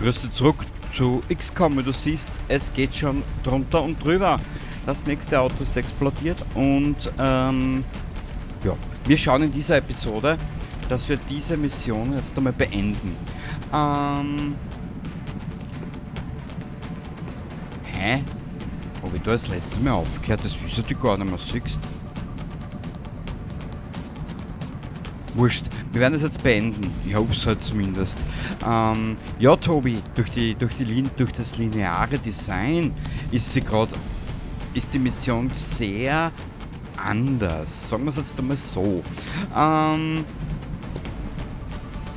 Grüß dich zurück zu XCOM. Wie du siehst, es geht schon drunter und drüber. Das nächste Auto ist explodiert und ja, wir schauen in dieser Episode, dass wir diese Mission jetzt einmal beenden. Hä? Habe ich da das letzte Mal aufgehört? Das wisst ihr gar nicht mehr, siehst. Wurscht, wir werden das jetzt beenden. Ich hoffe es halt zumindest. Ja, Tobi, durch das lineare Design ist die Mission sehr anders. Sagen wir es jetzt einmal so.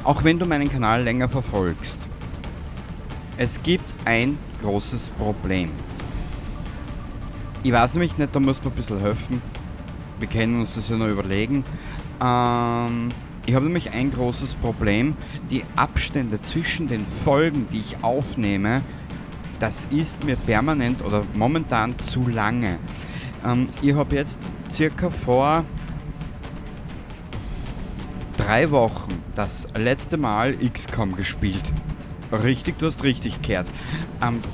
Auch wenn du meinen Kanal länger verfolgst, es gibt ein großes Problem. Ich weiß nämlich nicht, da muss man ein bisschen helfen. Wir können uns das ja noch überlegen. Ich habe nämlich ein großes Problem. Die Abstände zwischen den Folgen, die ich aufnehme, das ist mir permanent oder momentan zu lange. Ich habe jetzt circa vor 3 Wochen das letzte Mal XCOM gespielt. Richtig, du hast richtig gehört.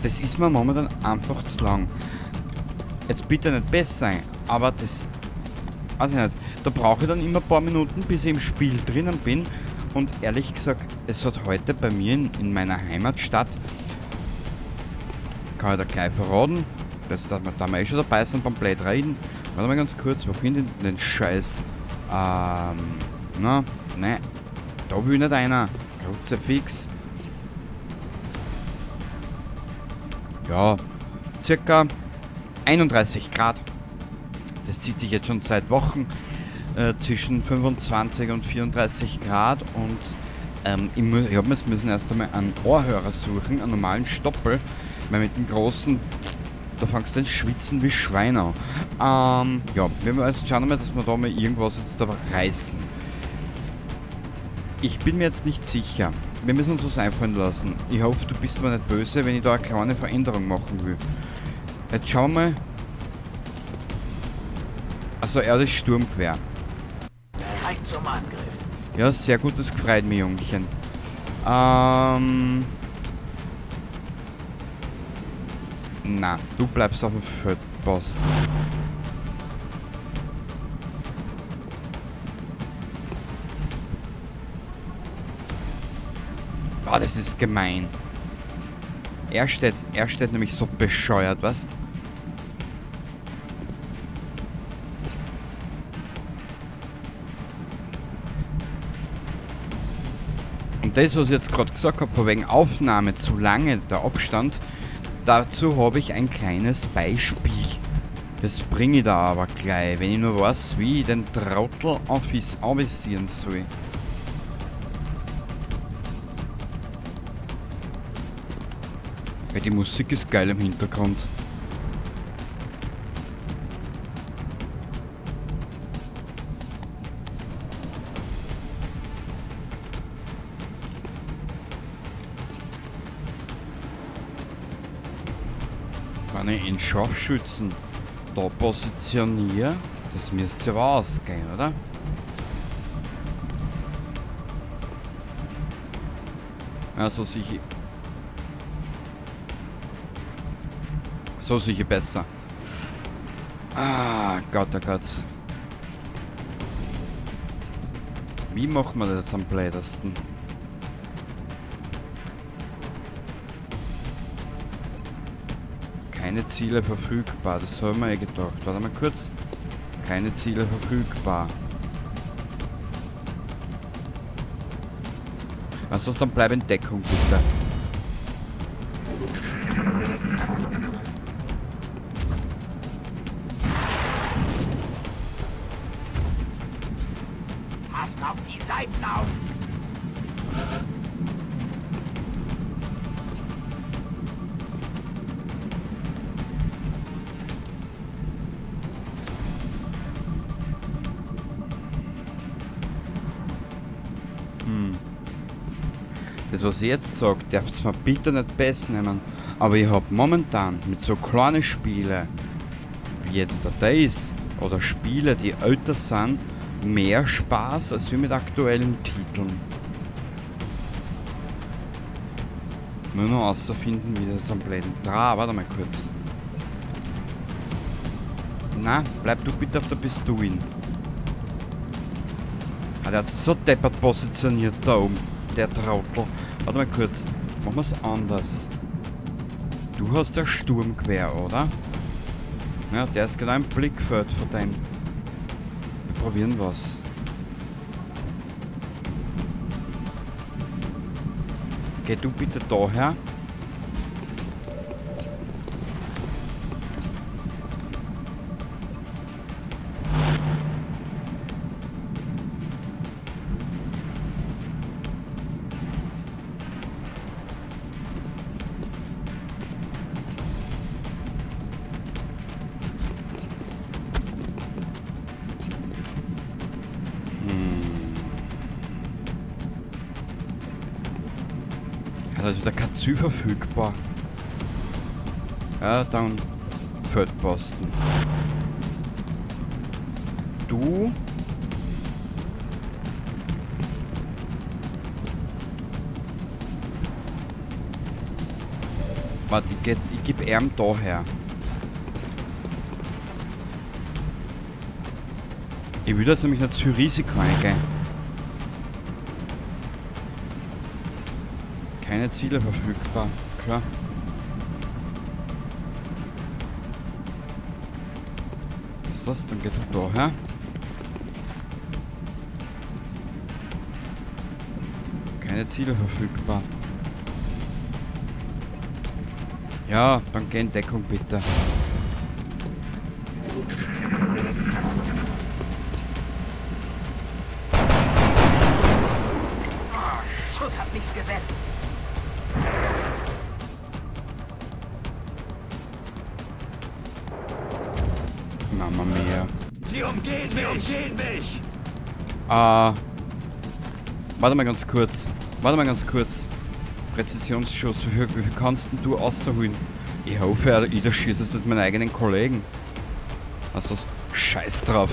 Das ist mir momentan einfach zu lang. Jetzt bitte nicht besser sein, aber das... weiß ich nicht. Da brauche ich dann immer ein paar Minuten, bis ich im Spiel drinnen bin. Und ehrlich gesagt, es hat heute bei mir in meiner Heimatstadt, kann ich da gleich verraten, da wir schon dabei sind beim Blade reden. Warte mal ganz kurz, wo finde ich den Scheiß? Ne, da will nicht einer. Kruzifix. Ja, circa 31 Grad. Das zieht sich jetzt schon seit Wochen zwischen 25 und 34 Grad und ich habe jetzt müssen erst einmal einen Ohrhörer suchen, einen normalen Stoppel, weil mit dem großen, da fängst du an schwitzen wie Schweine an. Ja, wir müssen also schauen, dass wir da mal irgendwas jetzt da reißen. Ich bin mir jetzt nicht sicher. Wir müssen uns was einfallen lassen. Ich hoffe, du bist mir nicht böse, wenn ich da eine kleine Veränderung machen will. Jetzt schauen wir mal. Also er ist Sturmgewehr. Bereit zum Angriff. Ja, sehr gut, das gefreut mich, Jungchen. Na, du bleibst auf dem Feldposten. Oh, das ist gemein. Er steht nämlich so bescheuert, weißt? Und das, was ich jetzt gerade gesagt habe, von wegen Aufnahme zu lange, der Abstand, dazu habe ich ein kleines Beispiel. Das bringe ich da aber gleich, wenn ich nur weiß, wie ich den Trottel avisieren soll. Weil die Musik ist geil im Hintergrund. Wenn ich in Scharfschützen da positioniere, das müsste aber ausgehen, oder? Also sicher besser. Ah, Gott, oh Gott. Wie machen wir das jetzt am blödesten? Keine Ziele verfügbar, das haben wir gedacht. Warte mal kurz. Keine Ziele verfügbar. Also dann bleib in Deckung, bitte. Passen auf die Seiten auf. Das, was ich jetzt sage, darfst du mir bitte nicht besser nehmen. Aber ich habe momentan mit so kleinen Spielen wie jetzt der Days oder Spiele, die älter sind, mehr Spaß als wie mit aktuellen Titeln. Nur noch außerfinden, wie das am Bläden. Da, warte mal kurz. Na, bleib du bitte auf der Pistole. Ah, der hat sich so deppert positioniert da oben. Der Trottel. Warte mal kurz. Machen wir es anders. Du hast ja Sturmgewehr, oder? Ja, der ist genau im Blickfeld von deinem. Wir probieren was. Geh du bitte daher. Da ist wieder kein Ziel verfügbar. Ja, dann Feldposten. Du? Warte, ich geb ihm daher. Ich will das nämlich nicht zu viel Risiko eingehen. Keine Ziele verfügbar, klar. Was ist das? Dann geht du daher. Keine Ziele verfügbar. Ja, dann geh in Deckung bitte. Schuss hat nicht gesessen. Mama mia. Sie umgehen mich. Warte mal ganz kurz. Präzisionsschuss, wie viel kannst denn du rausholen? Ich hoffe, ich erschieße es mit meinen eigenen Kollegen. Also, scheiß drauf.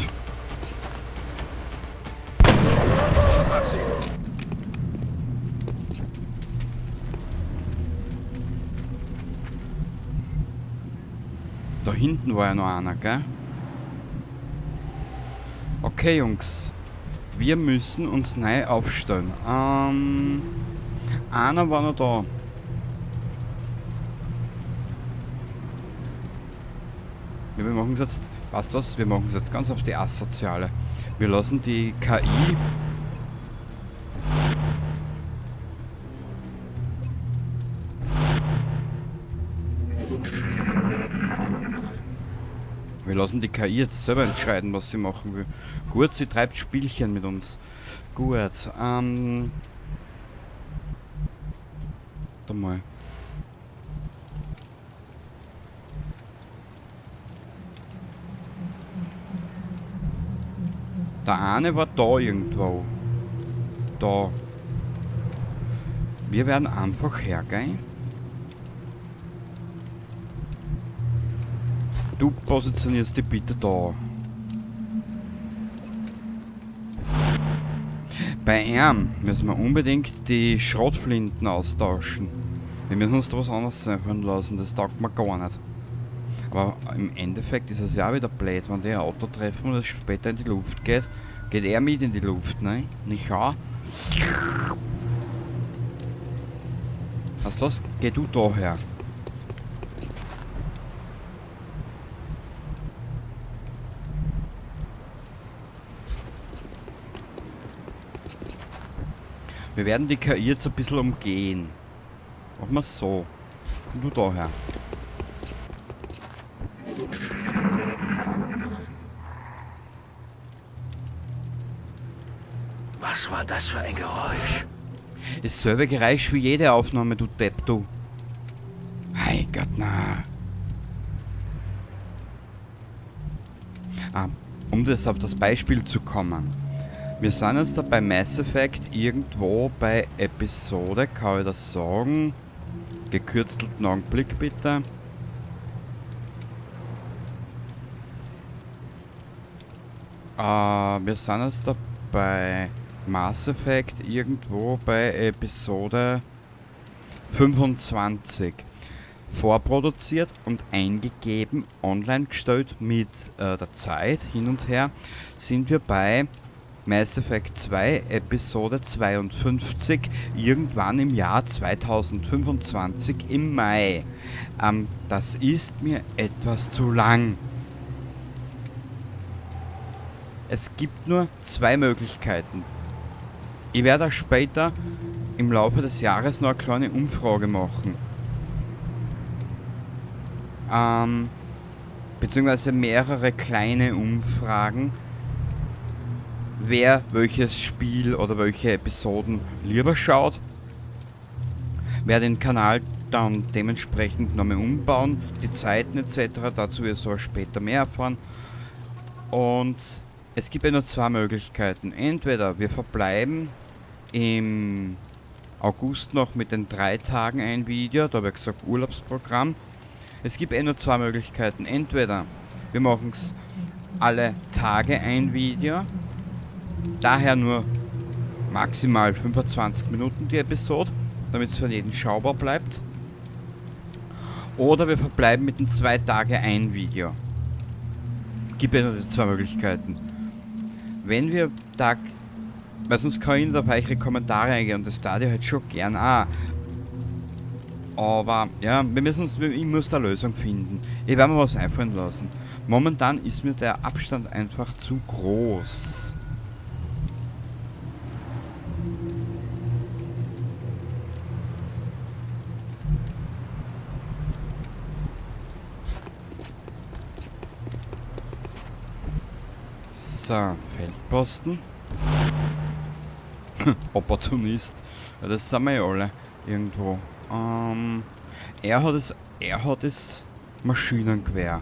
Da hinten war ja noch einer, gell? Okay, Jungs. Wir müssen uns neu aufstellen. Einer war noch da. Ja, wir machen es jetzt, weißt du was? Wir machen es jetzt ganz auf die Asoziale. Wir lassen die KI. Wir lassen die KI jetzt selber entscheiden, was sie machen will. Gut, sie treibt Spielchen mit uns. Gut, da mal. Der eine war da irgendwo. Da. Wir werden einfach hergehen. Du positionierst dich bitte da. Bei ihm müssen wir unbedingt die Schrotflinten austauschen. Wir müssen uns da was anderes einfallen lassen, das taugt mir gar nicht. Aber im Endeffekt ist es ja auch wieder blöd, wenn die ein Auto treffen und es später in die Luft geht. Geht er mit in die Luft, ne? Nicht auch? Was los? Geh du daher. Wir werden die KI jetzt ein bisschen umgehen. Machen wir es so. Komm du daher. Was war das für ein Geräusch? Dasselbe Geräusch wie jede Aufnahme, du Depp, du. Mein Gott, na. Um das auf das Beispiel zu kommen. Wir sind jetzt da bei Mass Effect irgendwo bei Episode, kann ich das sagen? Gekürzten Augenblick bitte. Wir sind jetzt da bei Mass Effect irgendwo bei Episode 25 vorproduziert und eingegeben, online gestellt mit der Zeit hin und her, sind wir bei Mass Effect 2 Episode 52 irgendwann im Jahr 2025 im Mai. Das ist mir etwas zu lang. Es gibt nur zwei Möglichkeiten. Ich werde später im Laufe des Jahres noch eine kleine Umfrage machen. Beziehungsweise mehrere kleine Umfragen, wer welches Spiel oder welche Episoden lieber schaut. Werde den Kanal dann dementsprechend nochmal umbauen, die Zeiten etc. Dazu wirst du aber später mehr erfahren. Und es gibt ja nur zwei Möglichkeiten. Entweder wir verbleiben im August noch mit den 3 Tagen ein Video, da habe ich gesagt Urlaubsprogramm. Es gibt nur zwei Möglichkeiten. Entweder wir machen es alle Tage ein Video, daher nur maximal 25 Minuten die Episode, damit es für jeden schaubar bleibt. Oder wir verbleiben mit den 2 Tage ein Video. Gibt ja nur die zwei Möglichkeiten. Wenn wir Tag, weil sonst kann ich nicht auf eure Kommentare eingehen und das Stadio halt schon gern auch. Aber ja, ich muss da eine Lösung finden. Ich werde mir was einfallen lassen. Momentan ist mir der Abstand einfach zu groß. So, Feldposten. Opportunist. Ja, das sind wir ja alle irgendwo. Er hat das Maschinengewehr.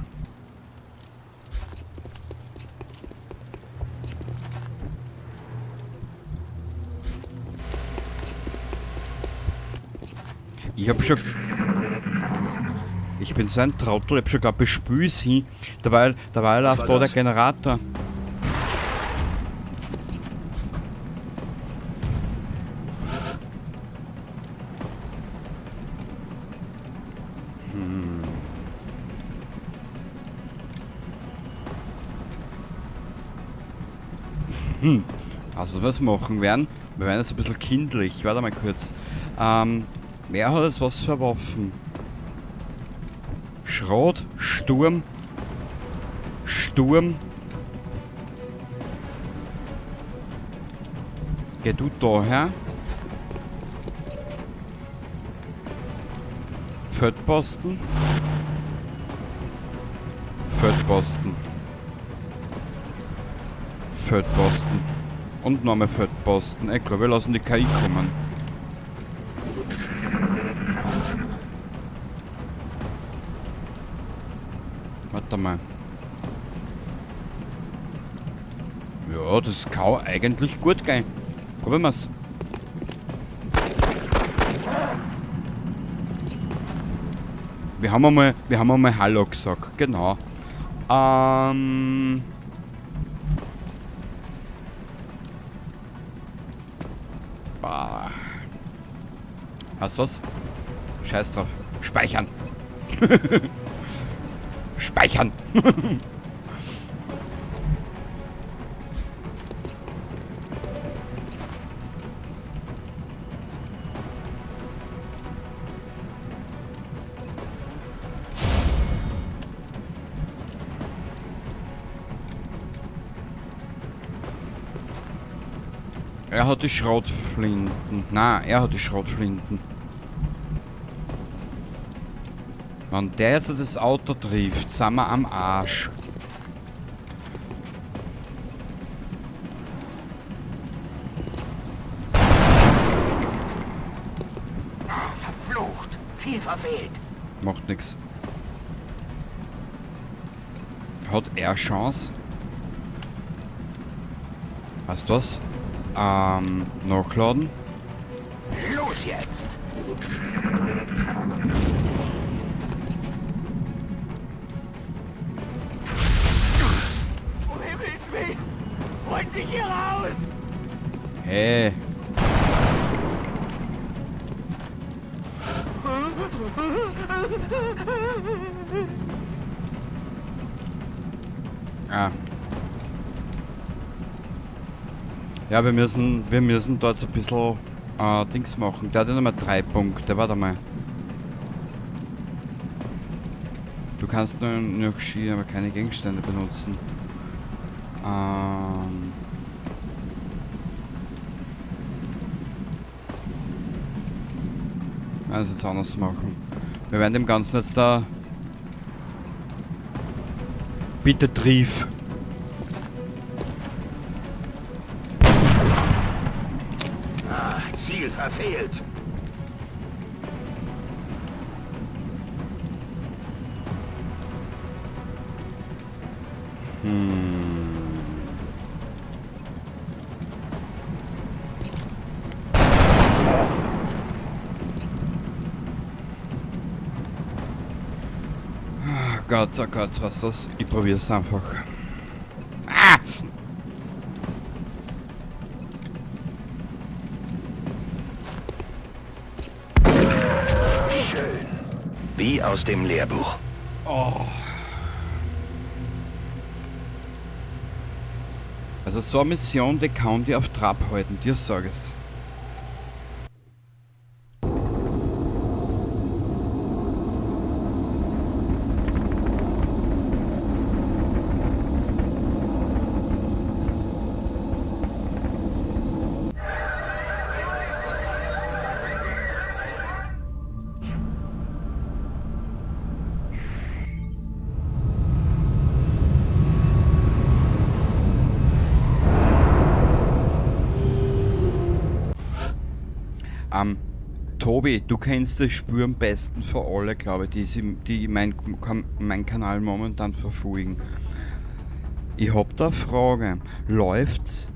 Ich bin so ein Trottel, ich hab schon geglaubt, ich spül's hin. Dabei läuft da der Generator. Also was wir machen werden, wir werden jetzt ein bisschen kindlich, warte mal kurz. Wer hat jetzt was für Waffen? Schrot, Sturm. Geh du daher. Feldposten. Und nochmal Feldposten. Ich glaube, wir lassen die KI kommen. Warte mal. Ja, das kann eigentlich gut gehen. Probieren wir's. Wir haben einmal Hallo gesagt, genau. Hast du was? Scheiß drauf. Speichern. Speichern. Er hat die Schrotflinten. Na, er hat die Schrotflinten. Wenn der jetzt das Auto trifft, sind wir am Arsch. Verflucht! Ziel verfehlt! Macht nix. Hat er Chance? Weißt du was? Nachladen. Los jetzt! Um Himmels Willen! Holt mich hier raus! Hey. Ah. Ja, wir müssen dort so ein bisschen Dings machen. Der hat ja nochmal 3 Punkte, warte mal. Du kannst nur noch Ski, aber keine Gegenstände benutzen. Das jetzt anders machen. Wir werden dem Ganzen jetzt da... Bitte trief. Ziel verfehlt. Oh Gott, was ist das? Ich probier's einfach. Ah! Schön. Wie aus dem Lehrbuch. Oh. Also so eine Mission, die kann die auf Trab halten, dir sag es. Tobi, du kennst das Spiel am besten von alle, glaube ich, die mein Kanal momentan verfolgen. Ich hab da eine Frage. Läuft's?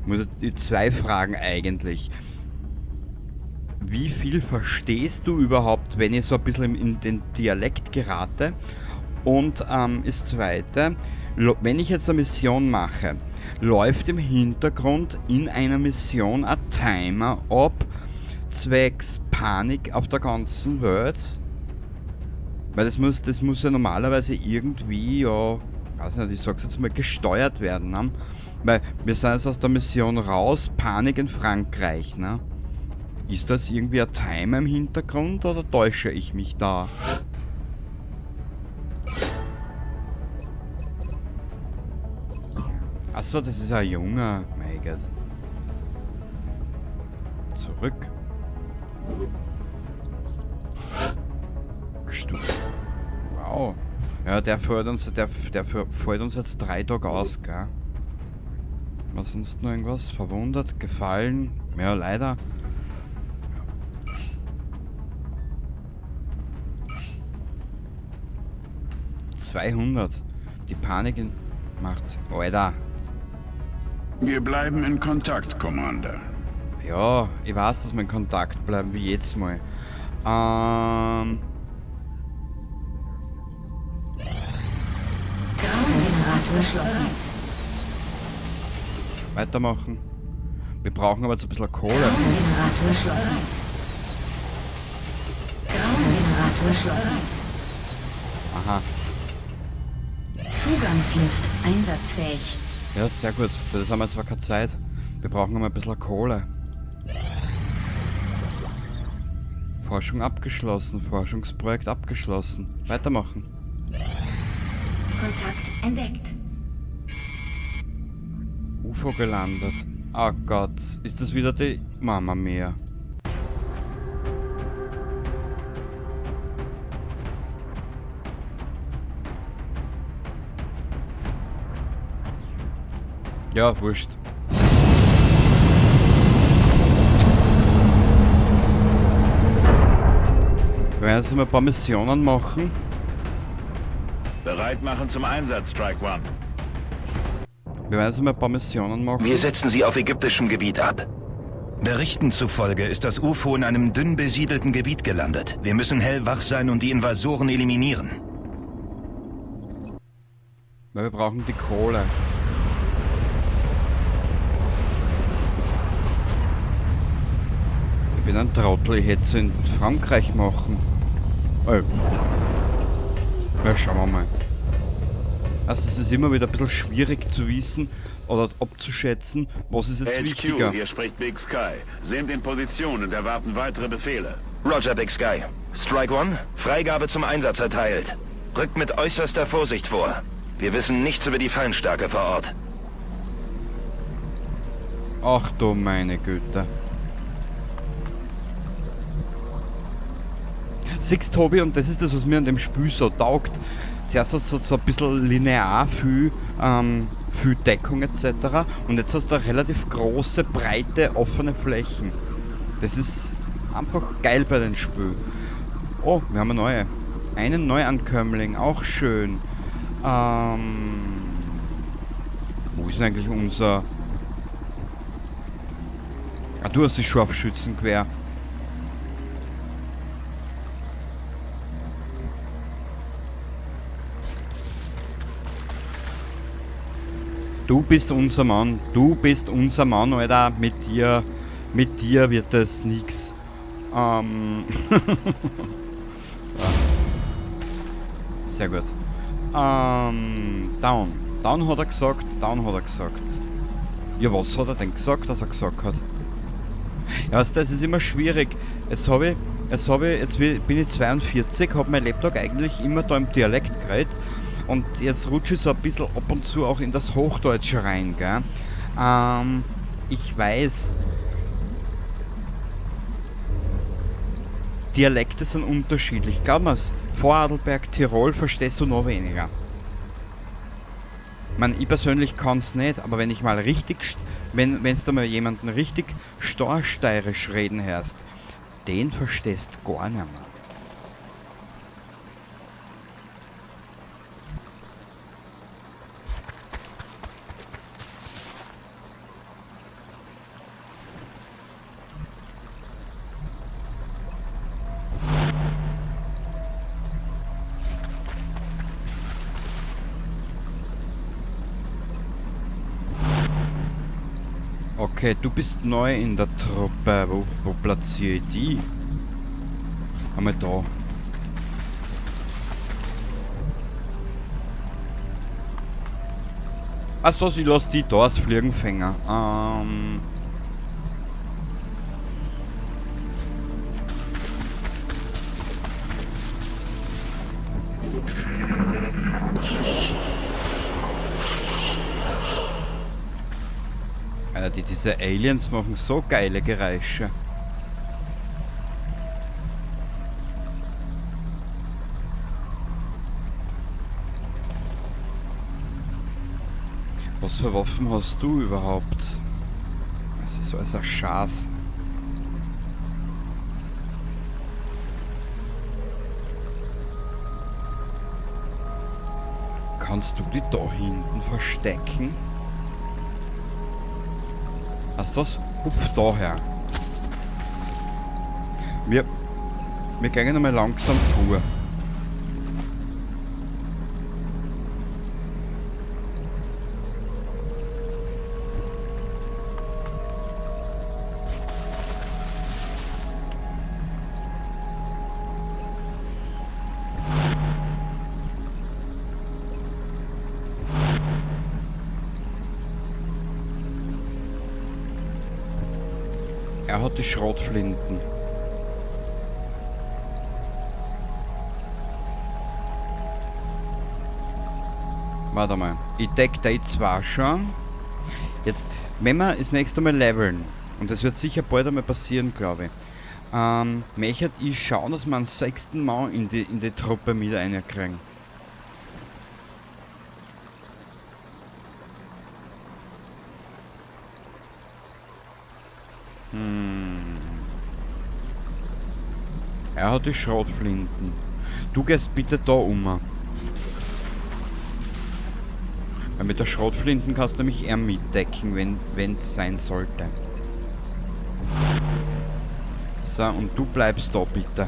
Muss ich 2 Fragen eigentlich. Wie viel verstehst du überhaupt, wenn ich so ein bisschen in den Dialekt gerate? Und das Zweite, wenn ich jetzt eine Mission mache, läuft im Hintergrund in einer Mission ein Timer ab, zwecks Panik auf der ganzen Welt? Weil das muss ja normalerweise irgendwie, ja, weiß nicht, ich sag's jetzt mal, gesteuert werden, ne? Weil wir sind jetzt aus der Mission raus, Panik in Frankreich, ne? Ist das irgendwie ein Timer im Hintergrund oder täusche ich mich da? Achso, das ist ein Junge, mein Gott. Zurück. Gestuft. Wow. Ja, der fällt uns jetzt 3 Tage aus, gell? Was sonst noch irgendwas? Verwundert? Gefallen? Ja, leider. 200. Die Panik macht... Alter. Wir bleiben in Kontakt, Commander. Ja, ich weiß, dass wir in Kontakt bleiben, wie jetzt mal. Weitermachen. Wir brauchen aber jetzt ein bisschen Kohle. Aha. Zugangslift einsatzfähig. Ja, sehr gut. Für das haben wir zwar keine Zeit. Wir brauchen aber ein bisschen Kohle. Forschung abgeschlossen. Forschungsprojekt abgeschlossen. Weitermachen. Kontakt entdeckt. UFO gelandet. Oh Gott. Ist das wieder die Mama Mia? Ja, wurscht. Wir werden jetzt mal ein paar Missionen machen. Bereit machen zum Einsatz, Strike One. Wir werden jetzt mal ein paar Missionen machen. Wir setzen sie auf ägyptischem Gebiet ab. Berichten zufolge ist das UFO in einem dünn besiedelten Gebiet gelandet. Wir müssen hellwach sein und die Invasoren eliminieren. Weil wir brauchen die Kohle. Ich bin ein Trottel, ich hätte es in Frankreich machen. Ja, schauen wir mal. Also es ist immer wieder ein bisschen schwierig zu wissen oder abzuschätzen, was ist jetzt wichtiger. HQ, hier spricht Big Sky. Sind in Position und erwarten weitere Befehle. Roger, Big Sky. Strike One, Freigabe zum Einsatz erteilt. Rückt mit äußerster Vorsicht vor. Wir wissen nichts über die Feindstärke vor Ort. Ach du meine Güte. Siehst Tobi, und das ist das, was mir an dem Spiel so taugt. Zuerst hast du so ein bisschen linear viel Deckung etc. Und jetzt hast du eine relativ große, breite, offene Flächen. Das ist einfach geil bei dem Spiel. Oh, wir haben eine neue. Einen Neuankömmling, auch schön. Wo ist denn eigentlich unser... Ah, du hast die Scharfschützengewehr. Du bist unser Mann. Du bist unser Mann, Alter. Mit dir wird das nix. Sehr gut. Down. Down hat er gesagt. Ja, was hat er denn gesagt, dass er gesagt hat? Ja, das ist immer schwierig. Jetzt bin ich 42, habe mein Laptop eigentlich immer da im Dialekt geredet. Und jetzt rutsche ich so ein bisschen ab und zu auch in das Hochdeutsche rein, gell? Ich weiß, Dialekte sind unterschiedlich. Glaub mir's, Vorarlberg, Tirol verstehst du noch weniger. Ich persönlich kann's nicht, aber wenn ich mal richtig, wenn's da mal jemanden richtig storsteirisch reden hörst, den verstehst du gar nicht mehr. Okay, du bist neu in der Truppe. Wo platziere ich die? Einmal da. Achso, ich lasse die da als Fliegenfänger. Alter, diese Aliens machen so geile Geräusche. Was für Waffen hast du überhaupt? Das ist alles ein Schatz. Kannst du die da hinten verstecken? Hast du das? Hupf daher. Wir gehen einmal langsam vor. Er hat die Schrotflinten. Warte mal. Ich deck die zwar schon. Jetzt, wenn wir das nächste Mal leveln, und das wird sicher bald einmal passieren, glaube ich, möchte ich schauen, dass wir einen 6. Mann in die Truppe mit reinkriegen. Er hat die Schrotflinten. Du gehst bitte da um. Weil mit der Schrotflinten kannst du mich eher mitdecken, wenn es sein sollte. So, und du bleibst da bitte.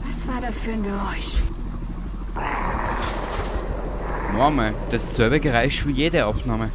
Was war das für ein Geräusch? Nochmal, dasselbe Geräusch wie jede Aufnahme.